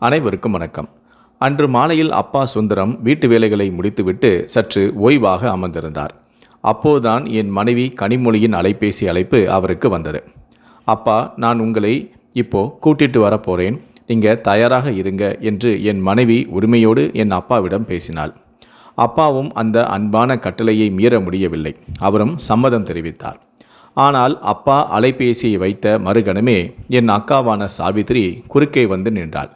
அனைவருக்கும் வணக்கம். அன்று மாலையில் அப்பா சுந்தரம் வீட்டு வேலைகளை முடித்துவிட்டு சற்று ஓய்வாக அமர்ந்திருந்தார். அப்போதுதான் என் மனைவி கனிமொழியின் அலைபேசி அழைப்பு அவருக்கு வந்தது. அப்பா, நான் உங்களை இப்போ கூட்டிட்டு வரப்போறேன், நீங்க தயாராக இருங்க என்று என் மனைவி உரிமையோடு என் அப்பாவிடம் பேசினாள். அப்பாவும் அந்த அன்பான கட்டளையை மீற முடியவில்லை. அவரும் சம்மதம் தெரிவித்தார். ஆனால் அப்பா அலைபேசியை வைத்த மறுகணமே என் அக்காவான சாவித்ரி குறுக்கே வந்து நின்றாள்.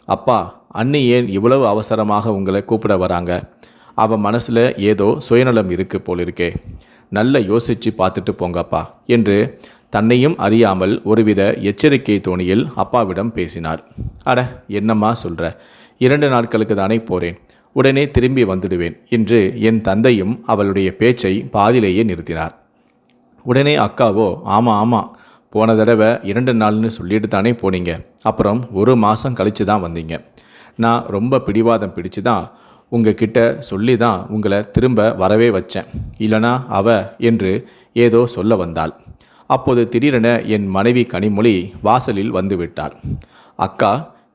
அப்பா, அண்ணி ஏன் இவ்வளவு அவசரமாக உங்களை கூப்பிட வராங்க? அவன் மனசில் ஏதோ சுயநலம் இருக்கு போலிருக்கே, நல்ல யோசித்து பார்த்துட்டு போங்கப்பா என்று தன்னையும் அறியாமல் ஒருவித எச்சரிக்கை தோணியில் அப்பாவிடம் பேசினார். அட, என்னம்மா சொல்கிற, 2 நாட்களுக்கு தானே போகிறேன், உடனே திரும்பி வந்துடுவேன் என்று என் தந்தையும் அவளுடைய பேச்சை பாதியிலேயே நிறுத்தினார். உடனே அக்காவோ, ஆமாம், போன தடவை 2 நாள்னு சொல்லிட்டு தானே போனீங்க, அப்புறம் 1 மாதம் கழித்து தான் வந்தீங்க. நான் ரொம்ப பிடிவாதம் பிடிச்சு தான் உங்ககிட்ட சொல்லி தான் உங்களை திரும்ப வரவே வச்சேன், இல்லைனா என்று ஏதோ சொல்ல வந்தாள். அப்போது திடீரென என் மனைவி கனிமொழி வாசலில் வந்து விட்டாள். அக்கா,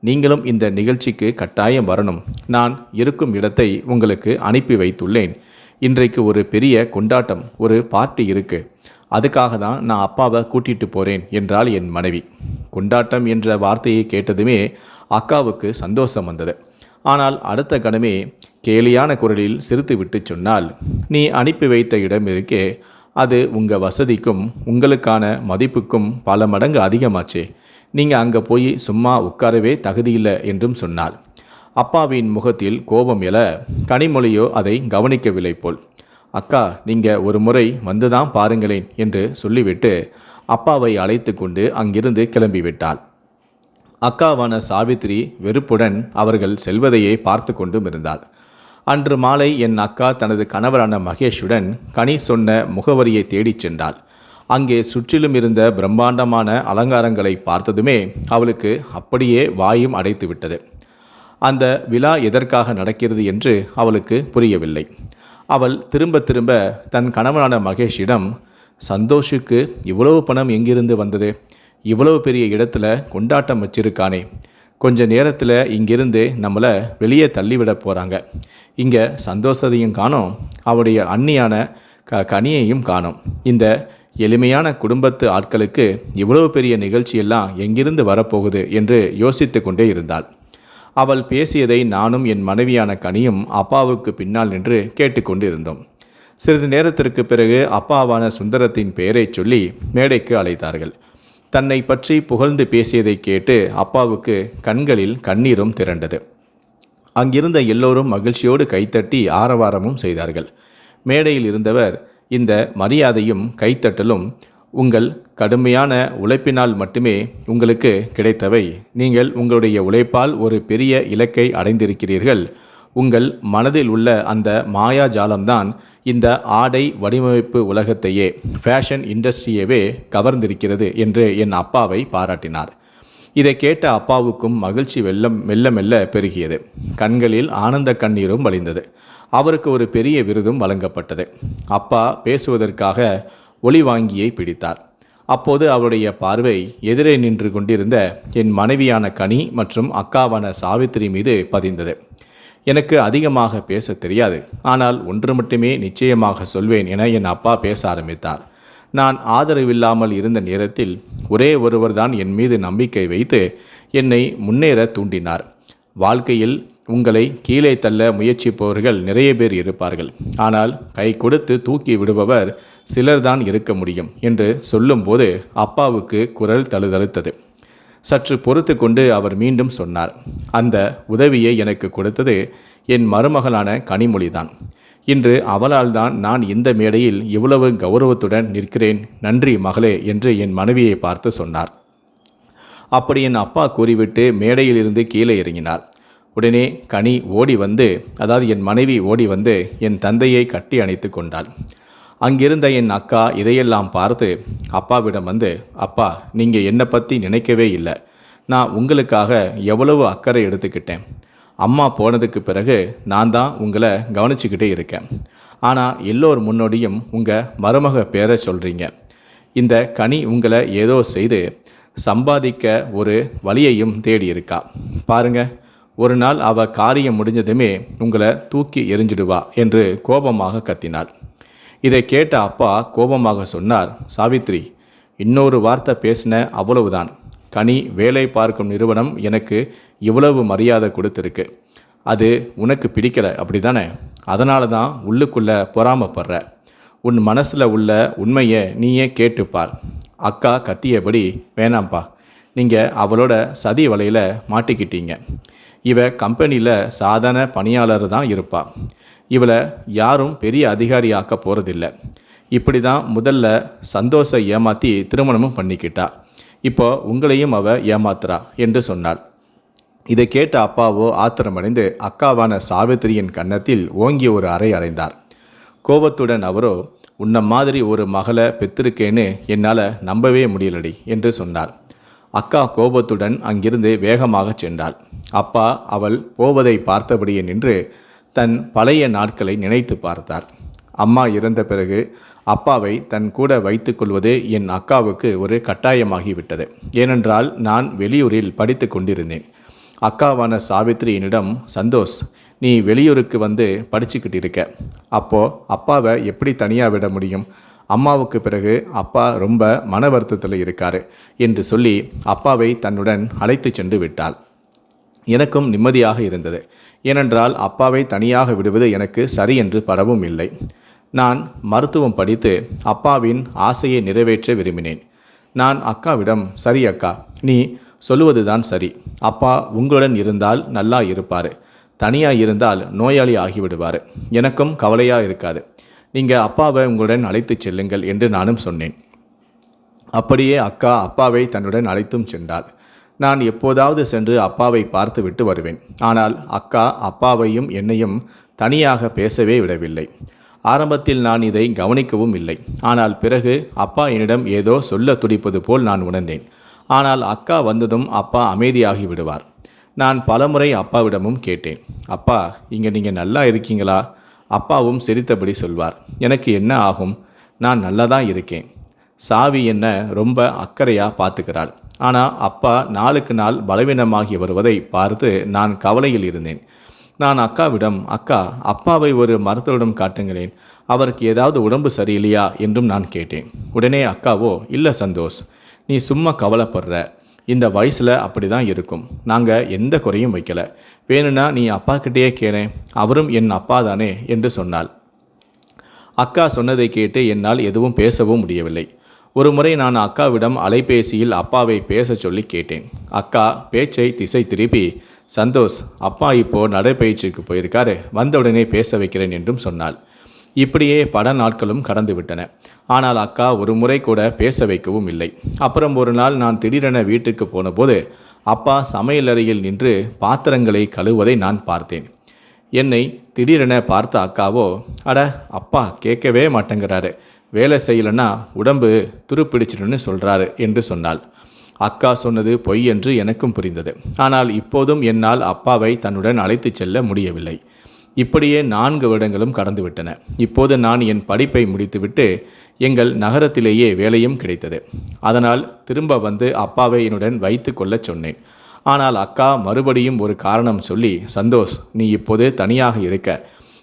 நீங்களும் இந்த நிகழ்ச்சிக்கு கட்டாயம் வரணும், நான் இருக்கும் இடத்தை உங்களுக்கு அனுப்பி வைத்துள்ளேன். இன்றைக்கு ஒரு பெரிய கொண்டாட்டம், ஒரு பார்ட்டி இருக்குது, அதுக்காக தான் நான் அப்பாவை கூட்டிகிட்டு போகிறேன் என்றாள் என் மனைவி. கொண்டாட்டம் என்ற வார்த்தையை கேட்டதுமே அக்காவுக்கு சந்தோஷம் வந்தது. ஆனால் அடுத்த கணமே கேலியான குரலில் சிரித்துவிட்டு சொன்னால், நீ அனுப்பி வைத்த இடம் இருக்கே, அது உங்கள் வசதிக்கும் உங்களுக்கான மதிப்புக்கும் பல மடங்கு அதிகமாச்சே, நீங்கள் அங்கே போய் சும்மா உட்காரவே தகுதியில்லை என்றும் சொன்னாள். அப்பாவின் முகத்தில் கோபம் எழ கனிமொழியோ அதை கவனிக்கவில்லை போல். அக்கா, நீங்கள் ஒரு முறை வந்து தான் பாருங்களேன் என்று சொல்லிவிட்டு அப்பாவை அழைத்து கொண்டு அங்கிருந்து கிளம்பிவிட்டாள். அக்காவான சாவித்ரி வெறுப்புடன் அவர்கள் செல்வதையே பார்த்து கொண்டும் இருந்தாள். அன்று மாலை என் அக்கா தனது கணவரான மகேஷுடன் கனி சொன்ன முகவரியை தேடிச் சென்றாள். அங்கே சுற்றிலும் இருந்த பிரம்மாண்டமான அலங்காரங்களை பார்த்ததுமே அவளுக்கு அப்படியே வாயும் அடைத்து விட்டது. அந்த விழா எதற்காக நடக்கிறது என்று அவளுக்கு புரியவில்லை. அவள் திரும்ப திரும்ப தன் கணவனான மகேஷிடம், சந்தோஷுக்கு இவ்வளவு பணம் எங்கிருந்து வந்தது? இவ்வளவு பெரிய இடத்துல கொண்டாட்டம் வச்சிருக்கானே, கொஞ்ச நேரத்தில் இங்கிருந்து நம்மளை வெளியே தள்ளிவிட போகிறாங்க. இங்கே சந்தோஷத்தையும் காணோம், அவருடைய அண்ணியான கனியையும் காணோம். இந்த எளிமையான குடும்பத்து ஆட்களுக்கு இவ்வளவு பெரிய நிகழ்ச்சியெல்லாம் எங்கிருந்து வரப்போகுது என்று யோசித்து கொண்டே இருந்தாள். அவள் பேசியதை நானும் என் மனைவியான கனியும் அப்பாவுக்கு பின்னால் நின்று கேட்டுக்கொண்டு இருந்தோம். சிறிது நேரத்திற்கு பிறகு அப்பாவான சுந்தரத்தின் பெயரை சொல்லி மேடைக்கு அழைத்தார்கள். தன்னை பற்றி புகழ்ந்து பேசியதை கேட்டு அப்பாவுக்கு கண்களில் கண்ணீரும் திரண்டது. அங்கிருந்த எல்லோரும் மகிழ்ச்சியோடு கைத்தட்டி ஆரவாரமும் செய்தார்கள். மேடையில் இருந்தவர், இந்த மரியாதையும் கைத்தட்டலும் உங்கள் கடுமையான உழைப்பினால் மட்டுமே உங்களுக்கு கிடைத்தவை. நீங்கள் உங்களுடைய உழைப்பால் ஒரு பெரிய இலக்கை அடைந்திருக்கிறீர்கள். உங்கள் மனதில் உள்ள அந்த மாயாஜாலம்தான் இந்த ஆடை வடிவமைப்பு உலகத்தையே, ஃபேஷன் இண்டஸ்ட்ரியவே கவர்ந்திருக்கிறது என்று என் அப்பாவை பாராட்டினார். இதை கேட்ட அப்பாவுக்கும் மகிழ்ச்சி மெல்ல மெல்ல பெருகியது. கண்களில் ஆனந்த கண்ணீரும் வழிந்தது. அவருக்கு ஒரு பெரிய விருதும் வழங்கப்பட்டது. அப்பா பேசுவதற்காக ஒளிவாங்கியை பிடித்தார். அப்போது அவருடைய பார்வை எதிரே நின்று கொண்டிருந்த என் மனைவியான கனி மற்றும் அக்காவான சாவித்ரி மீது பதிந்தது. எனக்கு அதிகமாக பேச தெரியாது, ஆனால் ஒன்று மட்டுமே நிச்சயமாக சொல்வேன் என என் அப்பா பேச ஆரம்பித்தார். நான் ஆதரவில்லாமல் இருந்த நேரத்தில் ஒரே ஒருவர் தான் என் மீது நம்பிக்கை வைத்து என்னை முன்னேற தூண்டினார். வாழ்க்கையில் உங்களை கீழே தள்ள முயற்சிப்பவர்கள் நிறைய பேர் இருப்பார்கள், ஆனால் கை கொடுத்து தூக்கி விடுபவர் சிலர்தான் இருக்க முடியும் என்று சொல்லும்போது அப்பாவுக்கு குரல் தழுதழுத்தது. சற்று பொறுத்து கொண்டு அவர் மீண்டும் சொன்னார், அந்த உதவியை எனக்கு கொடுத்தது என் மருமகளான கனிமொழிதான். இன்று அவளால் தான் நான் இந்த மேடையில் இவ்வளவு கௌரவத்துடன் நிற்கிறேன். நன்றி மகளே என்று என் மனைவியை பார்த்து சொன்னார். அப்படி என் அப்பா கூறிவிட்டு மேடையில் இருந்து கீழே இறங்கினார். உடனே கனி ஓடி வந்து, அதாவது என் மனைவி ஓடி வந்து என் தந்தையை கட்டி அணைத்து கொண்டாள். அங்கிருந்த என் அக்கா இதையெல்லாம் பார்த்து அப்பாவிடம் வந்து, அப்பா, நீங்கள் என்னை பற்றி நினைக்கவே இல்லை, நான் உங்களுக்காக எவ்வளவு அக்கறை எடுத்துக்கிட்டேன். அம்மா போனதுக்கு பிறகு நான் தான் உங்களை கவனிச்சுக்கிட்டே இருக்கேன். ஆனால் எல்லோர் முன்னோடியும் உங்கள் மருமக பேரை சொல்கிறீங்க. இந்த கனி உங்களை ஏதோ செய்து சம்பாதிக்க ஒரு வழியையும் தேடி இருக்கா. பாருங்க, ஒரு நாள் அவ காரியம் முடிஞ்சதுமே உங்களை தூக்கி எறிஞ்சிடுவா என்று கோபமாக கத்தினாள். இதை கேட்ட அப்பா கோபமாக சொன்னார், சாவித்ரி, இன்னொரு வார்த்தை பேசின அவ்வளவுதான். கனி வேலை பார்க்கும் நிறுவனம் எனக்கு இவ்வளவு மரியாதை கொடுத்துருக்கு. அது உனக்கு பிடிக்கலை அப்படி தானே? அதனால தான் உள்ளுக்குள்ள பொறாமப்படுற. உன் மனசில் உள்ள உண்மையை நீயே கேட்டுப்பார். அக்கா கத்தியபடி, வேணாம்ப்பா, நீங்கள் அவளோட சதி வலையில் மாட்டிக்கிட்டீங்க. இவ கம்பெனியில் சாதாரண பணியாளர் தான் இருப்பா. இவளை யாரும் பெரிய அதிகாரி ஆக்க போகிறதில்ல. இப்படி தான் முதல்ல சந்தோஷை ஏமாற்றி திருமணமும் பண்ணிக்கிட்டா. இப்போ உங்களையும் அவ ஏமாத்துறா என்று சொன்னாள். இதை கேட்ட அப்பாவோ ஆத்திரமடைந்து அக்காவான சாவித்திரியின் கன்னத்தில் ஓங்கி ஒரு அறை அறைந்தார். கோபத்துடன் அவரோ, உன்ன மாதிரி ஒரு மகளை பெற்றிருக்கேன்னு என்னால் நம்பவே முடியலடி என்று சொன்னார். அக்கா கோபத்துடன் அங்கிருந்து வேகமாக சென்றாள். அப்பா அவள் போவதை பார்த்தபடியே நின்று தன் பழைய நாட்களை நினைத்து பார்த்தார். அம்மா இறந்த பிறகு அப்பாவை தன் கூட வைத்து கொள்வது என் அக்காவுக்கு ஒரு கட்டாயமாகிவிட்டது. ஏனென்றால் நான் வெளியூரில் படித்து கொண்டிருந்தேன். அக்காவான சாவித்ரி என்னிடம், சந்தோஷ், நீ வெளியூருக்கு வந்து படிச்சுக்கிட்டு இருக்க, அப்போது அப்பாவை எப்படி தனியாக விட முடியும்? அம்மாவுக்கு பிறகு அப்பா ரொம்ப மன வருத்தத்தில் இருக்காரு என்று சொல்லி அப்பாவை தன்னுடன் அழைத்து சென்று விட்டாள். எனக்கும் நிம்மதியாக இருந்தது. ஏனென்றால் அப்பாவை தனியாக விடுவது எனக்கு சரி என்று படவும் இல்லை. நான் மருத்துவம் படித்து அப்பாவின் ஆசையை நிறைவேற்ற விரும்பினேன். நான் அக்காவிடம், சரி அக்கா, நீ சொல்லுவதுதான் சரி. அப்பா உங்களுடன் இருந்தால் நல்லா இருப்பார். தனியாக இருந்தால் நோயாளி ஆகிவிடுவார். எனக்கும் கவலையாக இருக்காது. நீங்கள் அப்பாவை உங்களுடன் அழைத்து செல்லுங்கள் என்று நானும் சொன்னேன். அப்படியே அக்கா அப்பாவை தன்னுடன் அழைத்தும் சென்றாள். நான் எப்போதாவது சென்று அப்பாவை பார்த்து விட்டு வருவேன். ஆனால் அக்கா அப்பாவையும் என்னையும் தனியாக பேசவே விடவில்லை. ஆரம்பத்தில் நான் இதை கவனிக்கவும் இல்லை. ஆனால் பிறகு அப்பா என்னிடம் ஏதோ சொல்ல துடிப்பது போல் நான் உணர்ந்தேன். ஆனால் அக்கா வந்ததும் அப்பா அமைதியாகி விடுவார். நான் பலமுறை அப்பாவிடமும் கேட்டேன், அப்பா, இங்கே நீங்கள் நல்லா இருக்கீங்களா? அப்பாவும் சிரித்தபடி சொல்வார், எனக்கு என்ன ஆகும், நான் நல்லா தான் இருக்கேன். சாவி என்ன ரொம்ப அக்கறையாக பார்த்துக்கிறாள். ஆனால் அப்பா நாளுக்கு நாள் பலவீனமாகி வருவதை பார்த்து நான் கவலையில் இருந்தேன். நான் அக்காவிடம், அக்கா, அப்பாவை ஒரு மருத்துவரிடம் காட்டுங்களேன், அவருக்கு ஏதாவது உடம்பு சரியில்லையா என்றும் நான் கேட்டேன். உடனே அக்காவோ, இல்லை சந்தோஷ், நீ சும்மா கவலைப்படுற, இந்த வயசில் அப்படி தான் இருக்கும். நாங்கள் எந்த குறையும் வைக்கலை. வேணும்னா நீ அப்பா கிட்டேயே கேளேன், அவரும் என் அப்பா தானே என்று சொன்னாள். அக்கா சொன்னதை கேட்டு என்னால் எதுவும் பேசவும் முடியவில்லை. ஒரு முறை நான் அக்காவிடம் அலைபேசியில் அப்பாவை பேச சொல்லி கேட்டேன். அக்கா பேச்சை திசை திருப்பி, சந்தோஷ், அப்பா இப்போது நடைப்பயிற்சிக்கு போயிருக்காரு, வந்தவுடனே பேச வைக்கிறேன் என்றும் சொன்னாள். இப்படியே பல நாட்களும் கடந்து விட்டன. ஆனால் அக்கா ஒரு முறை கூட பேச வைக்கவும் இல்லை. அப்புறம் ஒரு நாள் நான் திடீரென வீட்டுக்கு போனபோது அப்பா சமையலறையில் நின்று பாத்திரங்களை கழுவுவதை நான் பார்த்தேன். என்னை திடீரென பார்த்த அக்காவோ, அட, அப்பா கேட்கவே மாட்டேங்கிறாரு, வேலை செய்யலைன்னா உடம்பு துருப்பிடிச்சிடுன்னு சொல்கிறாரு என்று சொன்னாள். அக்கா சொன்னது பொய் என்று எனக்கும் புரிந்தது. ஆனால் இப்போதும் என்னால் அப்பாவை தன்னுடன் அழைத்து செல்ல முடியவில்லை. இப்படியே 4 வருடங்களும் கடந்துவிட்டன. இப்போது நான் என் படிப்பை முடித்துவிட்டு எங்கள் நகரத்திலேயே வேலையும் கிடைத்தது. அதனால் திரும்ப வந்து அப்பாவை என்னுடன் வைத்து கொள்ள சொன்னேன். ஆனால் அக்கா மறுபடியும் ஒரு காரணம் சொல்லி, சந்தோஷ், நீ இப்போது தனியாக இருக்க,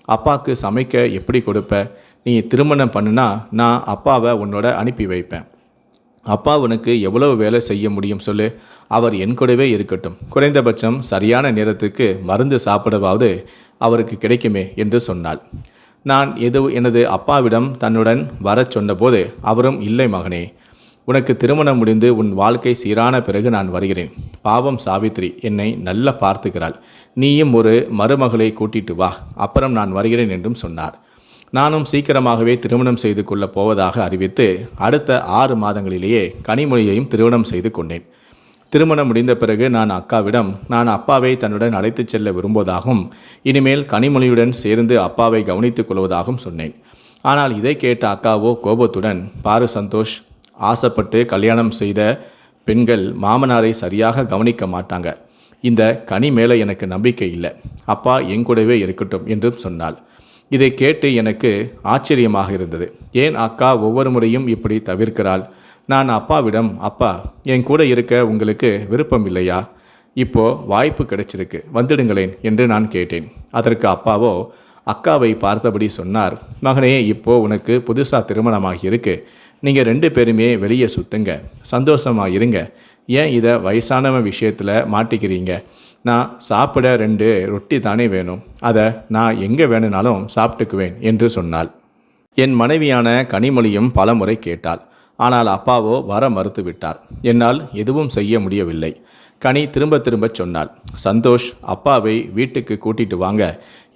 அப்பாவுக்கு சமைக்க எப்படி கொடுப்ப? நீ திருமணம் பண்ணுனா நான் அப்பாவை உன்னோட அனுப்பி வைப்பேன். அப்பா உனக்கு எவ்வளவு வேலை செய்ய முடியும் சொல்லு? அவர் என் கூடவே இருக்கட்டும். குறைந்தபட்சம் சரியான நேரத்துக்கு மருந்து சாப்பிடவாவது அவருக்கு கிடைக்குமே என்று சொன்னாள். நான் எனது அப்பாவிடம் தன்னுடன் வரச் சொன்னபோது அவரும், இல்லை மகனே, உனக்கு திருமணம் முடிந்து உன் வாழ்க்கை சீரான பிறகு நான் வருகிறேன். பாவம் சாவித்ரி என்னை நல்லா பார்த்துக்கிறாள். நீயும் ஒரு மருமகளை கூட்டிட்டு வா, அப்புறம் நான் வருகிறேன் என்றும் சொன்னார். நானும் சீக்கிரமாகவே திருமணம் செய்து கொள்ளப் போவதாக அறிவித்து அடுத்த 6 மாதங்களிலேயே கனிமொழியையும் திருமணம் செய்து கொண்டேன். திருமணம் முடிந்த பிறகு நான் அக்காவிடம், நான் அப்பாவை தன்னுடன் அழைத்துச் செல்ல விரும்புவதாகவும் இனிமேல் கனிமொழியுடன் சேர்ந்து அப்பாவை கவனித்துக் கொள்வதாகவும் சொன்னேன். ஆனால் இதை கேட்ட அக்காவோ கோபத்துடன், பாரு சந்தோஷ், ஆசைப்பட்டு கல்யாணம் செய்த பெண்கள் மாமனாரை சரியாக கவனிக்க மாட்டாங்க. இந்த கனி மேலே எனக்கு நம்பிக்கை இல்லை. அப்பா எங்கூடவே இருக்கட்டும் என்றும் சொன்னாள். இதை கேட்டு எனக்கு ஆச்சரியமாக இருந்தது. ஏன் அக்கா ஒவ்வொரு முறையும் இப்படி தவிர்க்கிறாள்? நான் அப்பாவிடம், அப்பா, என் கூட இருக்க உங்களுக்கு விருப்பம் இல்லையா? இப்போ வாய்ப்பு கிடைச்சிருக்கு, வந்துடுங்களேன் என்று நான் கேட்டேன். அதற்கு அப்பாவோ அக்காவை பார்த்தபடி சொன்னார், மகனே, இப்போ உனக்கு புதுசாக திருமணமாகி இருக்கு. நீங்கள் 2 பேருமே வெளியே சுற்றுங்க, சந்தோஷமாக இருங்க. ஏன் இதை வயசானவன் விஷயத்தில் மாட்டிக்கிறீங்க? நான் சாப்பிட 2 ரொட்டி தானே வேணும், அதை நான் எங்கே வேணும்னாலும் சாப்பிட்டுக்குவேன் என்று சொன்னாள். என் மனைவியான கனிமொழியும் பலமுறை கேட்டாள். ஆனால் அப்பாவோ வர மறுத்து விட்டார். என்னால் எதுவும் செய்ய முடியவில்லை. கனி திரும்ப திரும்ப சொன்னாள், சந்தோஷ், அப்பாவை வீட்டுக்கு கூட்டிட்டு வாங்க.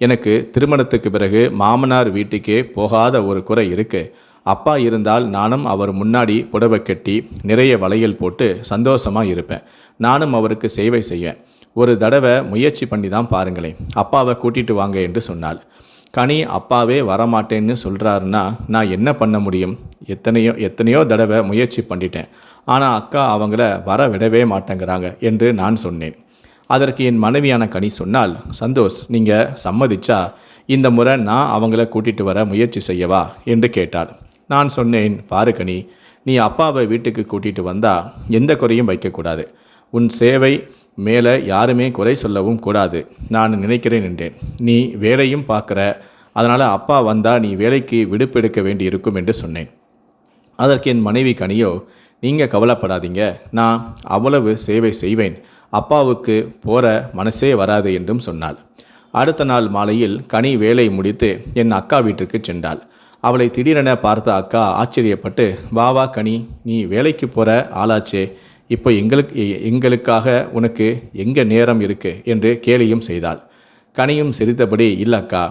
எனக்கு திருமணத்துக்கு பிறகு மாமனார் வீட்டுக்கே போகாத ஒரு குறை இருக்கு. அப்பா இருந்தால் நானும் அவர் முன்னாடி புடவை கட்டி நிறைய வளையல் போட்டு சந்தோஷமாக இருப்பேன். நானும் அவருக்கு சேவை செய்வேன். ஒரு தடவை முயற்சி பண்ணி தான் பாருங்களேன், அப்பாவை கூட்டிட்டு வாங்க என்று சொன்னாள். கனி அப்பாவே வரமாட்டேன்னு சொல்கிறாருன்னா நான் என்ன பண்ண முடியும்? எத்தனையோ தடவை முயற்சி பண்ணிட்டேன். ஆனால் அக்கா அவங்கள வர விடவே மாட்டேங்கிறாங்க என்று நான் சொன்னேன். அதற்கு என் மனைவியான கனி சொன்னால், சந்தோஷ், நீங்கள் சம்மதிச்சா இந்த முறை நான் அவங்கள கூட்டிகிட்டு வர முயற்சி செய்யவா என்று கேட்டாள். நான் சொன்னேன், பாரு கனி, நீ அப்பாவை வீட்டுக்கு கூட்டிகிட்டு வந்தால் எந்த குறையும் வைக்கக்கூடாது. உன் சேவை மேலே யாருமே குறை சொல்லவும் கூடாது நான் நினைக்கிறேன் என்றேன். நீ வேலையும் பார்க்குற, அதனால் அப்பா வந்தால் நீ வேலைக்கு விடுப்பு எடுக்க வேண்டி இருக்கும் என்று சொன்னேன். அதற்கு என் மனைவி கனியோ, நீங்கள் கவலைப்படாதீங்க, நான் அவ்வளவு சேவை செய்வேன், அப்பாவுக்கு போகிற மனசே வராது என்றும் சொன்னாள். அடுத்த நாள் மாலையில் கனி வேலை முடித்து என் அக்கா வீட்டுக்கு சென்றாள். அவளை திடீரென பார்த்த அக்கா ஆச்சரியப்பட்டு, வா வா கனி, நீ வேலைக்கு போகிற ஆளாச்சே, இப்போ எங்களுக்காக உனக்கு எங்கே நேரம் இருக்கு என்று கேலியும் செய்தாள். கனியும் சிரித்தபடி, இல்லை அக்கா,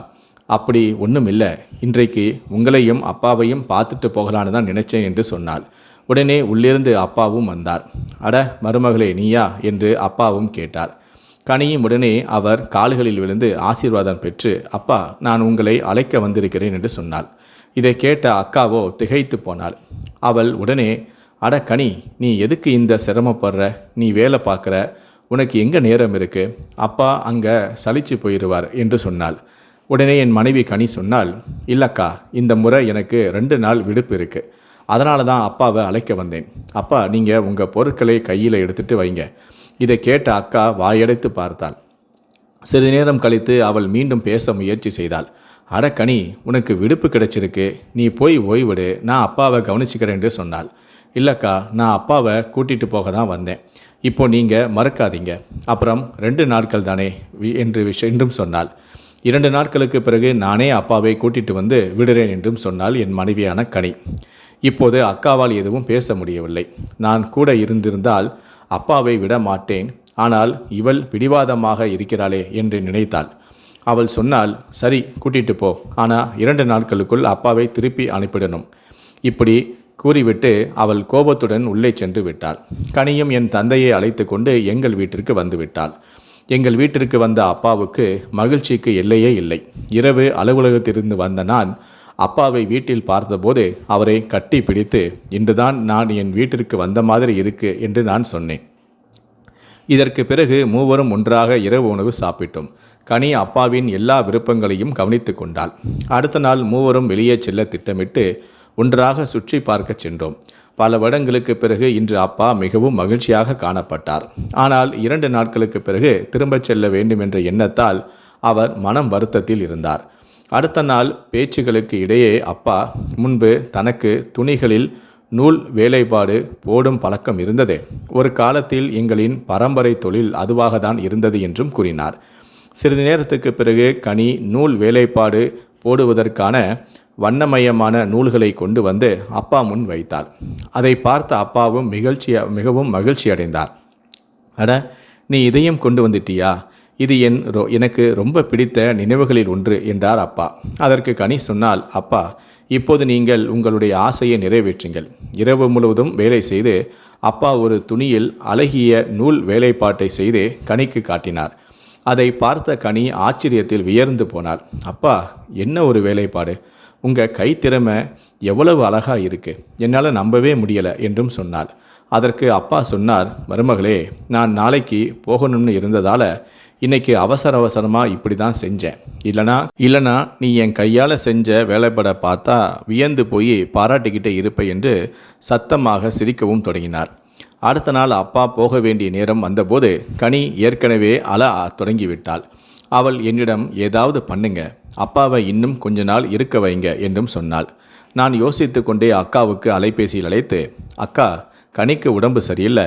அப்படி ஒன்றும் இல்லை, இன்றைக்கு உங்களையும் அப்பாவையும் பார்த்துட்டு போகலான்னு தான் நினைச்சேன் என்று சொன்னாள். உடனே உள்ளிருந்து அப்பாவும் வந்தார். அட மருமகளே, நீயா என்று அப்பாவும் கேட்டார். கனியும் உடனே அவர் கால்களில் விழுந்து ஆசீர்வாதம் பெற்று, அப்பா, நான் உங்களை அழைக்க வந்திருக்கிறேன் என்று சொன்னாள். இதை கேட்ட அக்காவோ திகைத்து போனாள். அவள் உடனே, அட கனி, நீ எதுக்கு இந்த சிரமப்படுற? நீ வேலை பார்க்குற, உனக்கு எங்கே நேரம் இருக்குது? அப்பா அங்கே சலிச்சு போயிடுவார் என்று சொன்னாள். உடனே என் மனைவி கனி சொன்னால், இல்லக்கா, இந்த முறை எனக்கு 2 நாள் விடுப்பு இருக்குது, அதனால தான் அப்பாவை அழைக்க வந்தேன். அப்பா, நீங்கள் உங்கள் பொருட்களை கையில் எடுத்துகிட்டு வைங்க. இதை கேட்ட அக்கா வாயடைத்து பார்த்தாள். சிறிது நேரம் கழித்து அவள் மீண்டும் பேச முயற்சி செய்தாள். அட கனி, உனக்கு விடுப்பு கிடைச்சிருக்கு, நீ போய் ஓய்விடு, நான் அப்பாவை கவனிச்சுக்கிறேன் என்று சொன்னாள். இல்லைக்கா, நான் அப்பாவை கூட்டிகிட்டு போக தான் வந்தேன், இப்போ நீங்கள் மறக்காதீங்க, அப்புறம் 2 நாட்கள் தானே என்றும் சொன்னாள். 2 நாட்களுக்கு பிறகு நானே அப்பாவை கூட்டிகிட்டு வந்து விடுறேன் என்றும் சொன்னாள் என் மனைவியான கனி. இப்போது அக்காவால் எதுவும் பேச முடியவில்லை. நான் கூட இருந்திருந்தால் அப்பாவை விட மாட்டேன், ஆனால் இவள் பிடிவாதமாக இருக்கிறாளே என்று நினைத்தாள். அவள் சொன்னால், சரி, கூட்டிகிட்டு போ, ஆனால் 2 நாட்களுக்குள் அப்பாவை திருப்பி அனுப்பிடணும். இப்படி கூறிவிட்டு அவள் கோபத்துடன் உள்ளே சென்று விட்டாள். கனியும் என் தந்தையை அழைத்து கொண்டு எங்கள் வீட்டிற்கு வந்து விட்டாள். எங்கள் வீட்டிற்கு வந்த அப்பாவுக்கு மகிழ்ச்சிக்கு எல்லையே இல்லை. இரவு அலுவலகத்திலிருந்து வந்த நான் அப்பாவை வீட்டில் பார்த்தபோது அவரை கட்டி பிடித்து, இன்றுதான் நான் என் வீட்டிற்கு வந்த மாதிரி இருக்கு என்று நான் சொன்னேன். இதற்கு பிறகு மூவரும் ஒன்றாக இரவு உணவு சாப்பிட்டோம். கனி அப்பாவின் எல்லா விருப்பங்களையும் கவனித்து கொண்டாள். அடுத்த நாள் மூவரும் வெளியே செல்ல திட்டமிட்டு ஒன்றாக சுற்றி பார்க்க சென்றோம். பல வருடங்களுக்கு பிறகு இன்று அப்பா மிகவும் மகிழ்ச்சியாக காணப்பட்டார். ஆனால் 2 நாட்களுக்கு பிறகு திரும்பச் செல்ல வேண்டும் என்ற எண்ணத்தால் அவர் மனம் வருத்தத்தில் இருந்தார். அடுத்த நாள் பேச்சுகளுக்கு இடையே அப்பா, முன்பு தனக்கு துணிகளில் நூல் வேலைப்பாடு போடும் பழக்கம் இருந்தது, ஒரு காலத்தில் எங்களின் பரம்பரை தொழில் அதுவாக தான் இருந்தது என்றும் கூறினார். சிறிது நேரத்துக்கு பிறகு கனி நூல் வேலைப்பாடு போடுவதற்கான வண்ணமயமான நூல்களை கொண்டு வந்து அப்பா முன் வைத்தாள். அதை பார்த்த அப்பாவும் மிகவும் மகிழ்ச்சி அடைந்தார். அட, நீ இதையும் கொண்டு வந்துட்டியா? இது எனக்கு ரொம்ப பிடித்த நினைவுகளில் ஒன்று என்றார் அப்பா. அதற்கு கனி சொன்னால், அப்பா, இப்போது நீங்கள் உங்களுடைய ஆசையை நிறைவேற்றுங்கள். இரவு முழுவதும் வேலை செய்து அப்பா ஒரு துணியில் அழகிய நூல் வேலைப்பாட்டை செய்து கனிக்கு காட்டினார். அதை பார்த்த கனி ஆச்சரியத்தில் வியர்ந்து போனாள். அப்பா, என்ன ஒரு வேலைப்பாடு! உங்கள் கைத்திறமை எவ்வளவு அழகாக இருக்குது, என்னால் நம்பவே முடியலை என்றும் சொன்னாள். அதற்கு அப்பா சொன்னார், மருமகளே, நான் நாளைக்கு போகணும்னு இருந்ததால் இன்னைக்கு அவசரமாக இப்படி தான் செஞ்சேன். இல்லைனா நீ என் கையால் செஞ்ச வேலைப்பட பார்த்தா வியந்து போய் பாராட்டிக்கிட்டே இருப்ப என்று சத்தமாக சிரிக்கவும் தொடங்கினார். அடுத்த நாள் அப்பா போக வேண்டிய நேரம் வந்தபோது கனி ஏற்கனவே அழ தொடங்கிவிட்டாள். அவள் என்னிடம், ஏதாவது பண்ணுங்க, அப்பாவை இன்னும் கொஞ்ச நாள் இருக்க வைங்க என்றும் சொன்னாள். நான் யோசித்து கொண்டே அக்காவுக்கு அலைபேசியில் அழைத்து, அக்கா, கனிக்கு உடம்பு சரியில்லை,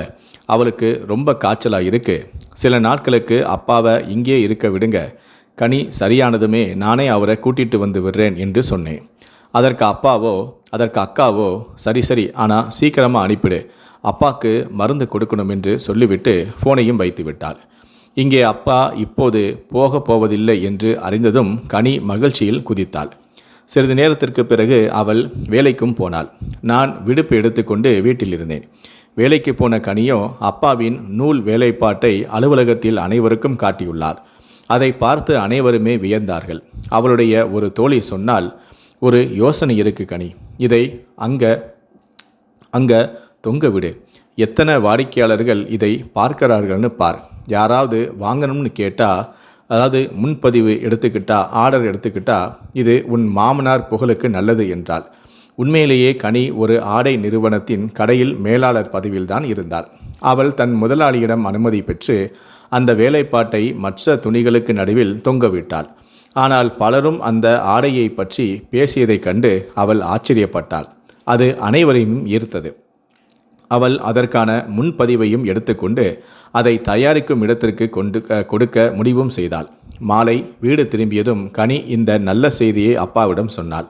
அவளுக்கு ரொம்ப காய்ச்சலாக இருக்கு, சில நாட்களுக்கு அப்பாவை இங்கே இருக்க விடுங்க, கனி சரியானதுமே நானே அவரை கூட்டிகிட்டு வந்து விடுறேன் என்று சொன்னேன். அதற்கு அக்காவோ சரி, ஆனால் சீக்கிரமாக அனுப்பிடு, அப்பாவுக்கு மருந்து கொடுக்கணும் என்று சொல்லிவிட்டு ஃபோனையும் வைத்து விட்டாள். இங்கே அப்பா இப்போது போவதில்லை என்று அறிந்ததும் கனி மகிழ்ச்சியில் குதித்தாள். சிறிது நேரத்திற்கு பிறகு அவள் வேலைக்கும் போனாள். நான் விடுப்பு எடுத்துக்கொண்டு வீட்டில் இருந்தேன். வேலைக்கு போன கனியோ அப்பாவின் நூல் வேலைப்பாட்டை அலுவலகத்தில் அனைவருக்கும் காட்டியுள்ளார். அதை பார்த்து அனைவருமே வியந்தார்கள். அவளுடைய ஒரு தோழி சொன்னால், ஒரு யோசனை இருக்கு கனி, இதை அங்கே தொங்க விடு, எத்தனை வாடிக்கையாளர்கள் இதை பார்க்கிறார்கள்னு பார், யாராவது வாங்கணும்னு கேட்டால், அதாவது முன்பதிவு ஆர்டர் எடுத்துக்கிட்டா இது உன் மாமனார் புகழுக்கு நல்லது என்றாள். உண்மையிலேயே கனி ஒரு ஆடை நிறுவனத்தின் கடையில் மேலாளர் பதவியில்தான் இருந்தாள். அவள் தன் முதலாளியிடம் அனுமதி பெற்று அந்த வேலைப்பாட்டை மற்ற துணிகளுக்கு நடுவில் தொங்கவிட்டாள். ஆனால் பலரும் அந்த ஆடையை பற்றி பேசியதைக் கண்டு அவள் ஆச்சரியப்பட்டாள். அது அனைவரையும் ஈர்த்தது. அவள் அதற்கான முன்பதிவையும் எடுத்துக்கொண்டு அதை தயாரிக்கும் இடத்திற்கு கொடுக்க முடிவும் செய்தாள். மாலை வீடு திரும்பியதும் கனி இந்த நல்ல செய்தியை அப்பாவிடம் சொன்னாள்.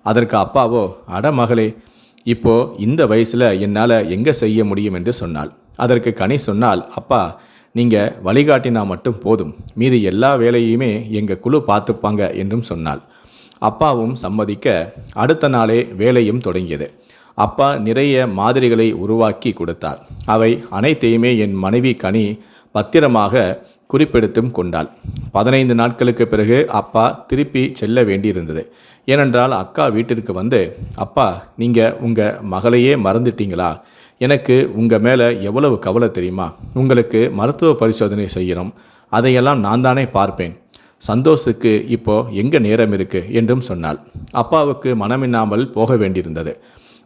அதற்கு அப்பாவோ, அட மகளே, இப்போ இந்த வயசில் என்னால் எங்கே செய்ய முடியும் என்று சொன்னாள். அதற்கு கனி சொன்னால், அப்பா, நீங்கள் வழிகாட்டினா மட்டும் போதும், மீதி எல்லா வேலையுமே எங்கள் குழு பார்த்துப்பாங்க என்றும் சொன்னாள். அப்பாவும் சம்மதிக்க அடுத்த நாளே வேலையும் தொடங்கியது. அப்பா நிறைய மாதிரிகளை உருவாக்கி கொடுத்தார். அவை அனைத்தையுமே என் மனைவி கனி பத்திரமாக குறிப்பெடுத்தும் கொண்டாள். 15 நாட்களுக்கு பிறகு அப்பா திருப்பி செல்ல வேண்டியிருந்தது. ஏனென்றால் அக்கா வீட்டிற்கு வந்து, அப்பா, நீங்கள் உங்கள் மகளையே மறந்துட்டீங்களா? எனக்கு உங்கள் மேலே எவ்வளவு கவலை தெரியுமா? உங்களுக்கு மருத்துவ பரிசோதனை செய்யணும், அதையெல்லாம் நான் தானே பார்ப்பேன். சந்தோஷுக்கு இப்போ எங்கே நேரம் இருக்குது என்றும் சொன்னாள். அப்பாவுக்கு மனமில்லாமல் போக வேண்டியிருந்தது.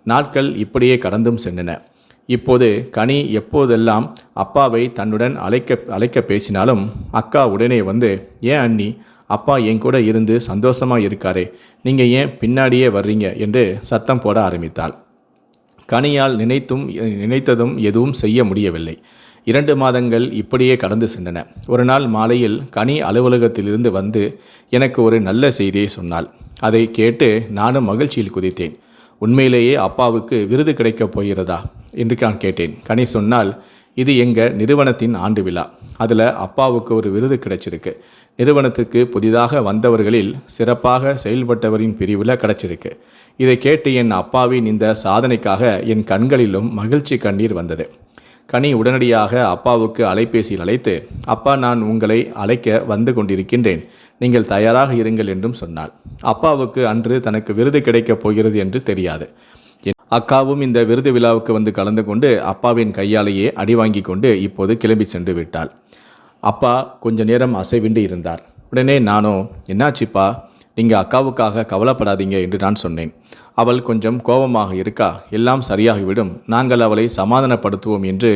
நாட்கள் இப்படியே கடந்தும் சென்றன. இப்போது கனி எப்போதெல்லாம் அப்பாவை தன்னுடன் அழைக்க பேசினாலும் அக்கா உடனே வந்து, ஏன் அண்ணி, அப்பா என் கூட இருந்து சந்தோஷமாக இருக்காரே, நீங்கள் ஏன் பின்னாடியே வர்றீங்க என்று சத்தம் போட ஆரம்பித்தாள். கனியால் நினைத்ததும் எதுவும் செய்ய முடியவில்லை. 2 மாதங்கள் இப்படியே கடந்து சென்றன. ஒரு நாள் மாலையில் கனி அலுவலகத்திலிருந்து வந்து எனக்கு ஒரு நல்ல செய்தியை சொன்னாள். அதை கேட்டு நானும் மகிழ்ச்சியில் குதித்தேன். உண்மையிலேயே அப்பாவுக்கு விருது கிடைக்கப் போகிறதா என்று நான் கேட்டேன். கனி சொன்னால், இது எங்கள் நிறுவனத்தின் ஆண்டு விழா, அதில் அப்பாவுக்கு ஒரு விருது கிடைச்சிருக்கு. நிறுவனத்திற்கு புதிதாக வந்தவர்களில் சிறப்பாக செயல்பட்டவரின் பிரிவில் கிடைச்சிருக்கு. இதை கேட்டு என் அப்பாவின் இந்த சாதனைக்காக என் கண்களிலும் மகிழ்ச்சி கண்ணீர் வந்தது. கனி உடனடியாக அப்பாவுக்கு அலைபேசியில் அழைத்து, அப்பா, நான் உங்களை அழைக்க வந்து கொண்டிருக்கின்றேன், நீங்கள் தயாராக இருங்கள் என்றும் சொன்னாள். அப்பாவுக்கு அன்று தனக்கு விருது கிடைக்கப் போகிறது என்று தெரியாது. அக்காவும் இந்த விருது விழாவுக்கு வந்து கலந்து கொண்டு அப்பாவின் கையாலேயே அடி வாங்கி கொண்டு இப்போது கிளம்பி சென்று விட்டாள். அப்பா கொஞ்ச நேரம் அசைவின்றி இருந்தார். உடனே நானோ, என்னாச்சுப்பா, நீங்கள் அக்காவுக்காக கவலைப்படாதீங்க என்று நான் சொன்னேன். அவள் கொஞ்சம் கோபமாக இருக்கா, எல்லாம் சரியாகிவிடும், நாங்கள் அவளை சமாதானப்படுத்துவோம் என்று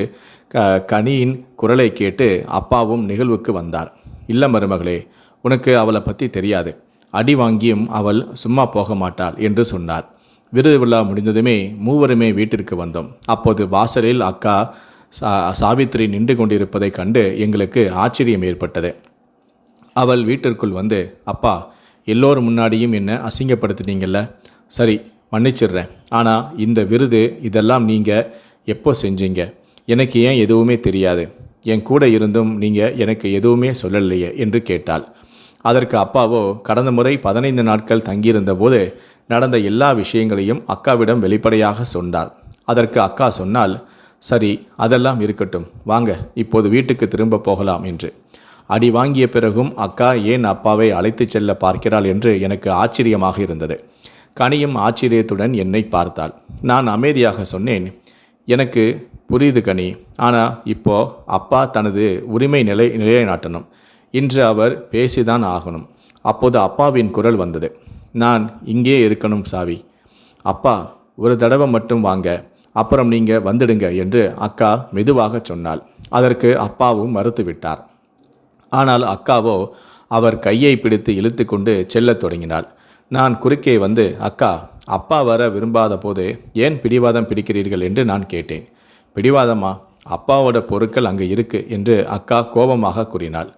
கனியின் குரலை கேட்டு அப்பாவும் நிகழ்வுக்கு வந்தார். இல்லை மருமகளே, உனக்கு அவளை பற்றி தெரியாது, அடி வாங்கியும் அவள் சும்மா போக மாட்டாள் என்று சொன்னார். விருது விழா முடிந்ததுமே மூவருமே வீட்டிற்கு வந்தோம். அப்போது வாசலில் அக்கா சாவித்திரி நின்று கொண்டிருப்பதை கண்டு எங்களுக்கு ஆச்சரியம் ஏற்பட்டது. அவள் வீட்டிற்குள் வந்து, அப்பா, எல்லோரும் முன்னாடியும் என்ன அசிங்கப்படுத்தினீங்கல்ல, சரி மன்னிச்சிடுறேன், ஆனால் இந்த விருது இதெல்லாம் நீங்கள் எப்போ செஞ்சீங்க? எனக்கு ஏன் எதுவுமே தெரியாது? என் கூட இருந்தும் நீங்கள் எனக்கு எதுவுமே சொல்லலையே என்று கேட்டாள். அதற்கு அப்பாவோ, கடந்த முறை 15 நாட்கள் தங்கியிருந்த போது நடந்த எல்லா விஷயங்களையும் அக்காவிடம் வெளிப்படையாக சொன்னார். அதற்கு அக்கா சொன்னால், சரி, அதெல்லாம் இருக்கட்டும், வாங்க இப்போது வீட்டுக்கு திரும்ப போகலாம் என்று. அடி வாங்கிய பிறகும் அக்கா ஏன் அப்பாவை அழைத்து செல்ல பார்க்கிறாள் என்று எனக்கு ஆச்சரியமாக இருந்தது. கனியும் ஆச்சரியத்துடன் என்னை பார்த்தாள். நான் அமைதியாக சொன்னேன், எனக்கு புரியுது கனி. ஆனால் இப்போ அப்பா தனது உரிமை நிலைநாட்டணும். இன்று அவர் பேசிதான் ஆகணும். அப்போது அப்பாவின் குரல் வந்தது. நான் இங்கே இருக்கணும் சாவி. அப்பா, ஒரு தடவை மட்டும் வாங்க, அப்புறம் நீங்கள் வந்துடுங்க என்று அக்கா மெதுவாக சொன்னாள். அதற்கு அப்பாவும் மறுத்துவிட்டார். ஆனால் அக்காவோ அவர் கையை பிடித்து இழுத்து கொண்டு செல்லத் தொடங்கினாள். நான் குறுக்கே வந்து, அக்கா, அப்பா வர விரும்பாத போது ஏன் பிடிவாதம் பிடிக்கிறீர்கள் என்று நான் கேட்டேன். பிடிவாதமா? அப்பாவோட பொருட்கள் அங்கே இருக்கு என்று அக்கா கோபமாக கூறினாள்.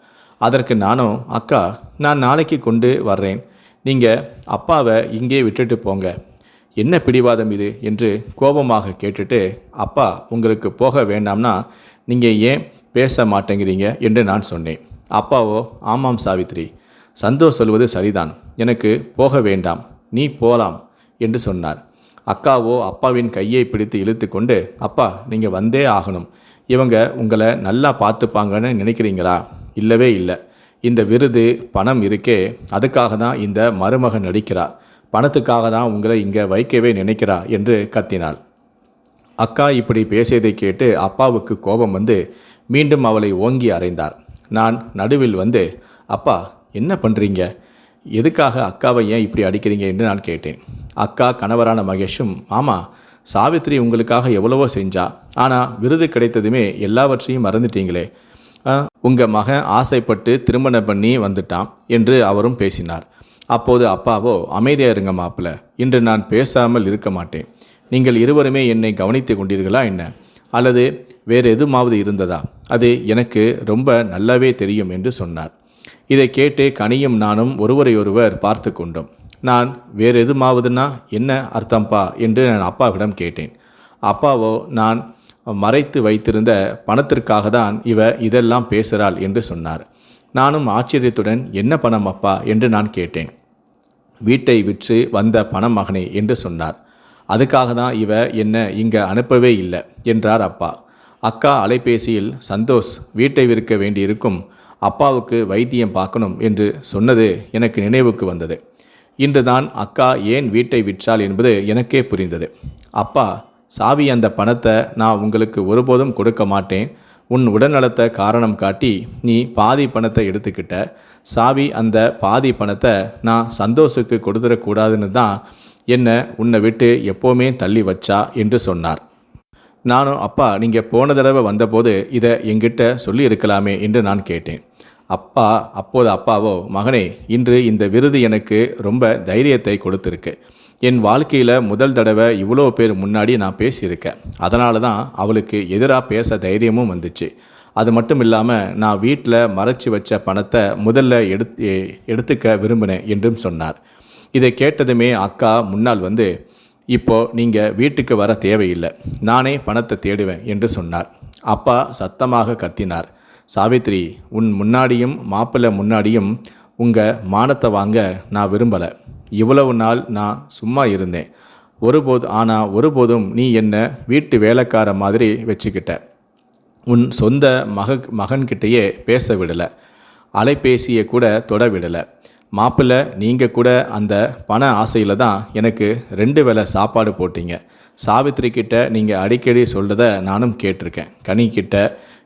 அதற்கு நானும், அக்கா, நான் நாளைக்கு கொண்டு வர்றேன், நீங்கள் அப்பாவை இங்கே விட்டுட்டு போங்க. என்ன பிடிவாதம் இது என்று கோபமாக கேட்டுட்டு, அப்பா உங்களுக்கு போக வேண்டாம்னா நீங்கள் ஏன் பேச மாட்டேங்கிறீங்க என்று நான் சொன்னேன். அப்பாவோ, ஆமாம் சாவித்ரி, சந்தோஷ் சொல்வது சரிதான், எனக்கு போக வேண்டாம், நீ போகலாம் என்று சொன்னார். அக்காவோ அப்பாவின் கையை பிடித்து இழுத்து கொண்டு, அப்பா நீங்கள் வந்தே ஆகணும். இவங்க உங்களை நல்லா பார்த்துப்பாங்கன்னு நினைக்கிறீங்களா? இல்லவே இல்லை. இந்த விருது பணம் இருக்கே, அதுக்காக தான் இந்த மருமகன் நடிக்கிறா, பணத்துக்காக தான் உங்களை இங்கே வைக்கவே நினைக்கிறா என்று கத்தினாள். அக்கா இப்படி பேசியதை கேட்டு அப்பாவுக்கு கோபம் வந்து மீண்டும் அவளை ஓங்கி அறைந்தார். நான் நடுவில் வந்து, அப்பா என்ன பண்ணுறீங்க? எதுக்காக அக்காவை ஏன் இப்படி அடிக்கிறீங்க என்று நான் கேட்டேன். அக்கா கணவரான மகேஷும், ஆமாம், சாவித்ரி உங்களுக்காக எவ்வளவோ செஞ்சா, ஆனால் விருது கிடைத்ததுமே எல்லாவற்றையும் மறந்துட்டீங்களே. உங்கள் மகன் ஆசைப்பட்டு திருமணம் பண்ணி வந்துட்டான் என்று அவரும் பேசினார். அப்போது அப்பாவோ, அமைதியாக இருங்க மாப்பிள்ள, இன்று நான் பேசாமல் இருக்க மாட்டேன். நீங்கள் இருவருமே என்னை கவனித்து கொண்டீர்களா என்ன? அல்லது வேறு எதுமாவது இருந்ததா? அது எனக்கு ரொம்ப நல்லாவே தெரியும் என்று சொன்னார். இதை கேட்டு கனியும் நானும் ஒருவரையொருவர் பார்த்து கொண்டோம். நான் வேறு எதுமாவதுன்னா என்ன அர்த்தம்பா என்று நான் அப்பாவிடம் கேட்டேன். அப்பாவோ, நான் மறைத்து வைத்திருந்த பணத்திற்காக தான் இதெல்லாம் பேசுகிறாள் என்று சொன்னார். நானும் ஆச்சரியத்துடன், என்ன பணம் அப்பா என்று நான் கேட்டேன். வீட்டை விற்று வந்த பணம் மகனே என்று சொன்னார். அதுக்காக தான் என்னை இங்கே அனுப்பவே இல்லை என்றார் அப்பா. அக்கா அலைபேசியில், சந்தோஷ் வீட்டை விற்க வேண்டியிருக்கும், அப்பாவுக்கு வைத்தியம் பார்க்கணும் என்று சொன்னது எனக்கு நினைவுக்கு வந்தது. இன்றுதான் அக்கா ஏன் வீட்டை விற்றாள் என்பது எனக்கே புரிந்தது. அப்பா, சாவி அந்த பணத்தை நான் உங்களுக்கு ஒருபோதும் கொடுக்க மாட்டேன். உன் உடல்நலத்தை காரணம் காட்டி நீ பாதி பணத்தை எடுத்துக்கிட்ட. சாவி அந்த பாதி பணத்தை நான் சந்தோஷுக்கு கொடுத்துடக்கூடாதுன்னு தான் என்னை உன்னை விட்டு எப்போவுமே தள்ளி வச்சா என்று சொன்னார். நானும், அப்பா நீங்கள் போன தடவை வந்தபோது இதை என்கிட்ட சொல்லி இருக்கலாமே என்று நான் கேட்டேன். அப்போது அப்பாவோ, மகனே, இன்று இந்த விருது எனக்கு ரொம்ப தைரியத்தை கொடுத்துருக்கு. என் வாழ்க்கையில் முதல் தடவை இவ்வளோ பேர் முன்னாடி நான் பேசியிருக்கேன். அதனால தான் அவளுக்கு எதிராக பேச தைரியமும் வந்துச்சு. அது மட்டும் இல்லாமல் நான் வீட்டில் மறைச்சி வச்ச பணத்தை முதல்ல எடுத்துக்க விரும்பினேன் என்றும் சொன்னார். இதை கேட்டதுமே அக்கா முன்னால் வந்து, இப்போ நீங்கள் வீட்டுக்கு வர தேவையில்லை, நானே பணத்தை தேடுவேன் என்று சொன்னார். அப்பா சத்தமாக கத்தினார், சாவித்ரி, உன் முன்னாடியும் மாப்பிள்ளை முன்னாடியும் உங்கள் மானத்தை வாங்க நான் விரும்பலை. இவ்வளவு நாள் நான் சும்மா இருந்தேன். ஒருபோதும் நீ என்னை வீட்டு வேலைக்கார மாதிரி வச்சுக்கிட்ட. உன் சொந்த மகன்கிட்டையே பேச விடலை, அலைபேசியை கூட தொட விடலை. மாப்பிள்ளை, நீங்கள் கூட அந்த பண ஆசையில் தான் எனக்கு 2 வேளை சாப்பாடு போட்டீங்க. சாவித்ரி கிட்ட நீங்கள் அடிக்கடி சொல்கிறத நானும் கேட்டிருக்கேன். கனிக்கிட்ட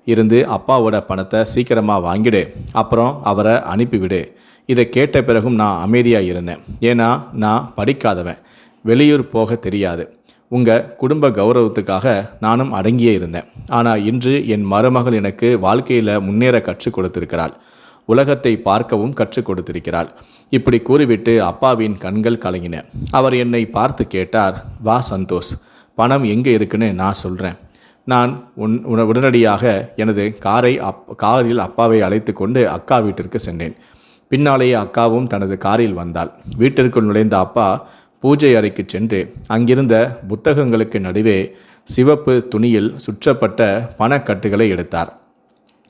இருந்து அப்பாவோட பணத்தை சீக்கிரமாக வாங்கிடு, அப்புறம் அவரை அனுப்பிவிடு. இதை கேட்ட பிறகும் நான் அமைதியாக இருந்தேன். ஏன்னா நான் படிக்காதவன், வெளியூர் போக தெரியாது. உங்கள் குடும்ப கௌரவத்துக்காக நானும் அடங்கியே இருந்தேன். ஆனால் இன்று என் மருமகள் எனக்கு வாழ்க்கையில் முன்னேற கற்றுக் கொடுத்திருக்கிறாள், உலகத்தை பார்க்கவும் கற்றுக் கொடுத்திருக்கிறாள். இப்படி கூறிவிட்டு அப்பாவின் கண்கள் கலங்கின. அவர் என்னை பார்த்து கேட்டார், வா சந்தோஷ், பணம் எங்கே இருக்குன்னு நான் சொல்கிறேன். நான் உடனடியாக எனது காரில் அப்பாவை அழைத்து கொண்டு அக்கா வீட்டிற்கு சென்றேன். பின்னாலேயே அக்காவும் தனது காரில் வந்தாள். வீட்டிற்குள் நுழைந்த அப்பா பூஜை அறைக்கு சென்று அங்கிருந்த புத்தகங்களுக்கு நடுவே சிவப்பு துணியில் சுற்றப்பட்ட பணக்கட்டுகளை எடுத்தார்.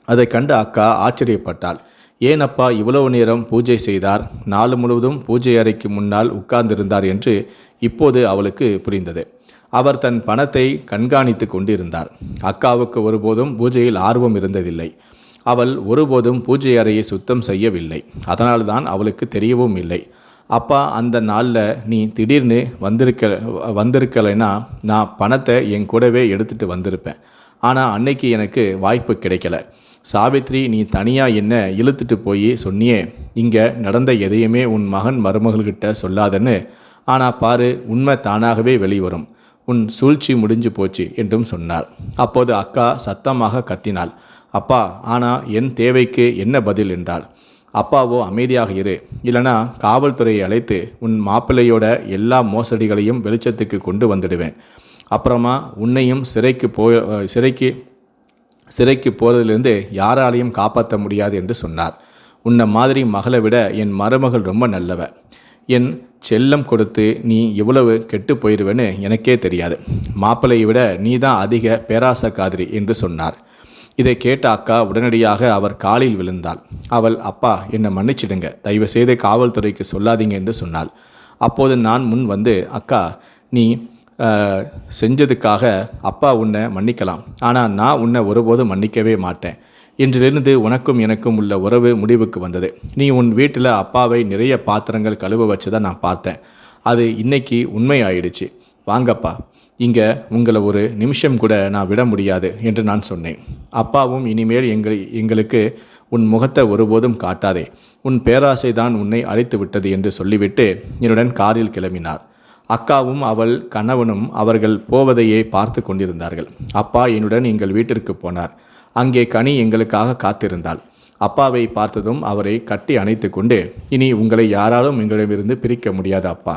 அதை கண்டு அக்கா ஆச்சரியப்பட்டாள். ஏன் அப்பா இவ்வளவு நேரம் பூஜை செய்தார்? நாள் முழுவதும் பூஜை அறைக்கு முன்னால் உட்கார்ந்திருந்தார் என்று இப்போது அவளுக்கு புரிந்தது. அவர் தன் பணத்தை கண்காணித்து கொண்டிருந்தார். அக்காவுக்கு ஒருபோதும் பூஜையில் ஆர்வம் இருந்ததில்லை. அவள் ஒருபோதும் பூஜை அறையை சுத்தம் செய்யவில்லை. அதனால்தான் அவளுக்கு தெரியவும் இல்லை. அப்பா, அந்த நாளில் நீ திடீர்னு வந்திருக்கலைன்னா நான் பணத்தை என் கூடவே எடுத்துகிட்டு வந்திருப்பேன். ஆனால் அன்னைக்கு எனக்கு வாய்ப்பு கிடைக்கல. சாவித்ரி, நீ தனியாக என்ன இழுத்துட்டு போய் சொன்னியே, இங்கே நடந்த எதையுமே உன் மகன் மருமகள்கிட்ட சொல்லாதன்னு. ஆனால் பாரு, உண்மை தானாகவே வெளிவரும். உன் சூழ்ச்சி முடிஞ்சு போச்சு என்றும் சொன்னார். அப்போது அக்கா சத்தமாக கத்தினாள். அப்பா, ஆனால் என் தேவைக்கு என்ன பதில் என்றாள். அப்பாவோ அமைதியாக இரு, இல்லைனா காவல்துறையை அழைத்து உன் மாப்பிள்ளையோட எல்லா மோசடிகளையும் வெளிச்சத்துக்கு கொண்டு வந்துடுவேன். அப்புறமா உன்னையும் சிறைக்கு போகிறதுலேருந்து யாராலையும் காப்பாற்ற முடியாது என்று சொன்னார். உன்னை மாதிரி மகளை விட என் மருமகள் ரொம்ப நல்லவ. என் செல்லம் கொடுத்து நீ இவ்வளவு கெட்டு போயிடுவேன்னு எனக்கே தெரியாது. மாப்பிள்ளையை விட நீ தான் அதிக பேராசக்காதிரி என்று சொன்னார். இதை கேட்ட அக்கா உடனடியாக அவர் காலில் விழுந்தாள். அவள், அப்பா, என்னை மன்னிச்சிடுங்க, தயவு செய்து காவல்துறைக்கு சொல்லாதீங்க என்று சொன்னாள். அப்போது நான் முன் வந்து, அக்கா, நீ செஞ்சதுக்காக அப்பா உன்னை மன்னிக்கலாம், ஆனால் நான் உன்னை ஒருபோதும் மன்னிக்கவே மாட்டேன். இன்றிலிருந்து உனக்கும் எனக்கும் உள்ள உறவு முடிவுக்கு வந்தது. நீ உன் வீட்டில் அப்பாவை நிறைய பாத்திரங்கள் கழுவ வச்சதை நான் பார்த்தேன். அது இன்னைக்கு உண்மை ஆயிடுச்சு. வாங்கப்பா, இங்கே உங்களை ஒரு நிமிஷம் கூட நான் விட முடியாது என்று நான் சொன்னேன். அப்பாவும், இனிமேல் எங்களுக்கு உன் முகத்தை ஒருபோதும் காட்டாதே, உன் பேராசை தான் உன்னை அழைத்து விட்டது என்று சொல்லிவிட்டு என்னுடன் காரில் கிளம்பினார். அக்காவும் அவள் கணவனும் அவர்கள் போவதையே பார்த்து கொண்டிருந்தார்கள். அப்பா என்னுடன் எங்கள் வீட்டிற்கு போனார். அங்கே கனி எங்களுக்காக காத்திருந்தாள். அப்பாவை பார்த்ததும் அவரை கட்டி அணைத்து கொண்டு, இனி உங்களை யாராலும் எங்களிடமிருந்து பிரிக்க முடியாது அப்பா,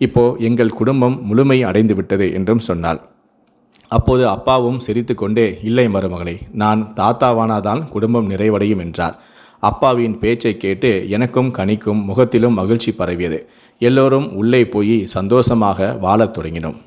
இப்போ எங்கள் குடும்பம் முழுமை அடைந்து விட்டது என்றும் சொன்னாள். அப்போது அப்பாவும் சிரித்து கொண்டே, இல்லை மருமகளே, நான் தாத்தாவானாதான் குடும்பம் நிறைவடையும் என்றார். அப்பாவின் பேச்சை கேட்டு எனக்கும் கனிக்கும் முகத்திலும் மகிழ்ச்சி பரவியது. எல்லோரும் உள்ளே போய் சந்தோஷமாக வாழத் தொடங்கினோம்.